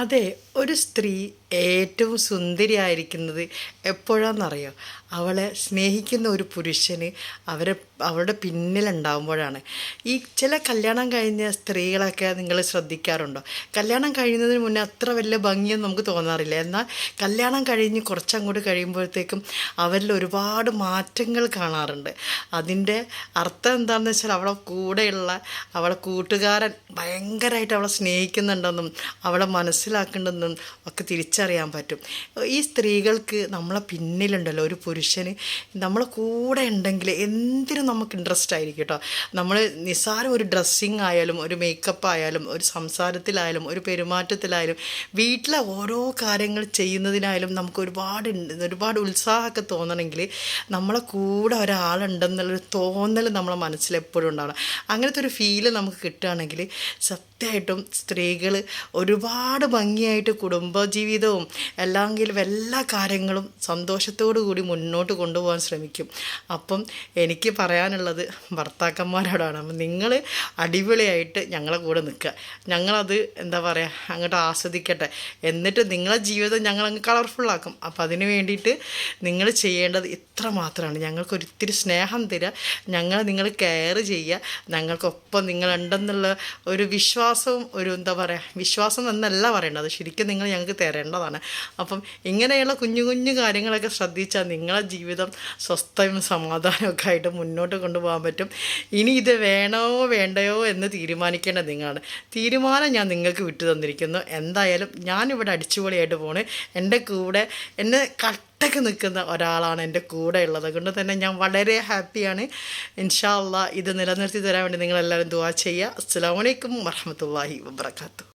അതെ, ഒരു സ്ത്രീ ഏറ്റവും സുന്ദരിയായിരിക്കുന്നത് എപ്പോഴാണെന്നറിയോ? അവളെ സ്നേഹിക്കുന്ന ഒരു പുരുഷന് അവരെ അവളുടെ പിന്നിലുണ്ടാവുമ്പോഴാണ്. ഈ ചില കല്യാണം കഴിഞ്ഞ സ്ത്രീകളൊക്കെ നിങ്ങൾ ശ്രദ്ധിക്കാറുണ്ടോ? കല്യാണം കഴിയുന്നതിന് മുന്നേ അത്ര വലിയ ഭംഗിയൊന്നും നമുക്ക് തോന്നാറില്ല. എന്നാൽ കല്യാണം കഴിഞ്ഞ് കുറച്ചങ്ങോട്ട് കഴിയുമ്പോഴത്തേക്കും അവരിൽ ഒരുപാട് മാറ്റങ്ങൾ കാണാറുണ്ട്. അതിൻ്റെ അർത്ഥം എന്താണെന്ന് വെച്ചാൽ അവളെ കൂടെയുള്ള അവളെ കൂട്ടുകാരൻ ഭയങ്കരമായിട്ട് അവളെ സ്നേഹിക്കുന്നുണ്ടെന്നും അവളെ മനസ്സിലാക്കുന്നുണ്ടെന്നും ഒക്കെ തിരിച്ചറിയാൻ പറ്റും. ഈ സ്ത്രീകൾക്ക് നമ്മളെ പിന്നിലുണ്ടല്ലോ ഒരു പുരുഷന് നമ്മളെ കൂടെ ഉണ്ടെങ്കിൽ എന്തിനും നമുക്ക് ഇൻട്രസ്റ്റ് ആയിരിക്കും കേട്ടോ. നമ്മൾ നിസ്സാരം ഒരു ഡ്രസ്സിങ് ആയാലും ഒരു മേക്കപ്പ് ആയാലും ഒരു സംസാരത്തിലായാലും ഒരു പെരുമാറ്റത്തിലായാലും വീട്ടിലെ ഓരോ കാര്യങ്ങൾ ചെയ്യുന്നതിനായാലും നമുക്ക് ഒരുപാട് ഉത്സാഹമൊക്കെ തോന്നണമെങ്കിൽ നമ്മളെ കൂടെ ഒരാളുണ്ടെന്നുള്ളൊരു തോന്നൽ നമ്മളെ മനസ്സിൽ എപ്പോഴും ഉണ്ടാവണം. അങ്ങനത്തെ ഒരു ഫീല് നമുക്ക് കിട്ടുകയാണെങ്കിൽ സത്യമായിട്ടും സ്ത്രീകൾ ഒരുപാട് ഭംഗിയായിട്ട് കുടുംബജീവിതവും എല്ലാമെങ്കിലും എല്ലാ കാര്യങ്ങളും സന്തോഷത്തോടു കൂടി മുന്നോട്ട് കൊണ്ടുപോകാൻ ശ്രമിക്കും. അപ്പം എനിക്ക് പറയാനുള്ളത് ഭർത്താക്കന്മാരോടാണ്. അപ്പം നിങ്ങൾ അടിപൊളിയായിട്ട് ഞങ്ങളെ കൂടെ നിൽക്കുക. ഞങ്ങളത് എന്താ പറയുക അങ്ങോട്ട് ആസ്വദിക്കട്ടെ. എന്നിട്ട് നിങ്ങളെ ജീവിതം ഞങ്ങളങ്ങ് കളർഫുള്ളാക്കും. അപ്പം അതിന് വേണ്ടിയിട്ട് നിങ്ങൾ ചെയ്യേണ്ടത് ഇത്ര മാത്രമാണ്. ഞങ്ങൾക്കൊരിത്തിരി സ്നേഹം തരിക, നിങ്ങൾ കെയർ ചെയ്യുക, ഞങ്ങൾക്കൊപ്പം നിങ്ങളുണ്ടെന്നുള്ള ഒരു വിശ്വാസവും ഒരു എന്താ പറയുക വിശ്വാസം എന്നല്ല പറയേണ്ടത്, ശരിക്കും നിങ്ങൾ ഞങ്ങൾക്ക് തരേണ്ടതാണ്. അപ്പം ഇങ്ങനെയുള്ള കുഞ്ഞു കുഞ്ഞു കാര്യങ്ങളൊക്കെ ശ്രദ്ധിച്ചാൽ നിങ്ങളെ ജീവിതം സ്വസ്ഥയും സമാധാനമൊക്കെ ആയിട്ട് മുന്നോട്ട് കൊണ്ടുപോകാൻ പറ്റും. ഇനി ഇത് വേണോ വേണ്ടയോ എന്ന് തീരുമാനിക്കേണ്ടത് നിങ്ങളാണ്. തീരുമാനം ഞാൻ നിങ്ങൾക്ക് വിട്ടു തന്നിരിക്കുന്നു. എന്തായാലും ഞാനിവിടെ അടിച്ചുപൊളിയായിട്ട് പോണ്. എൻ്റെ കൂടെ എന്നെ കട്ടക്ക് നിൽക്കുന്ന ഒരാളാണ് എൻ്റെ കൂടെ ഉള്ളത്. അതുകൊണ്ട് തന്നെ ഞാൻ വളരെ ഹാപ്പിയാണ്. ഇൻഷാ അള്ളാ ഇത് നിലനിർത്തി തരാൻ വേണ്ടി നിങ്ങളെല്ലാവരും ദുആ ചെയ്യുക. അസ്സലാമു അലൈക്കും വറഹ്മത്തുള്ളാഹി വബറകാതുഹു.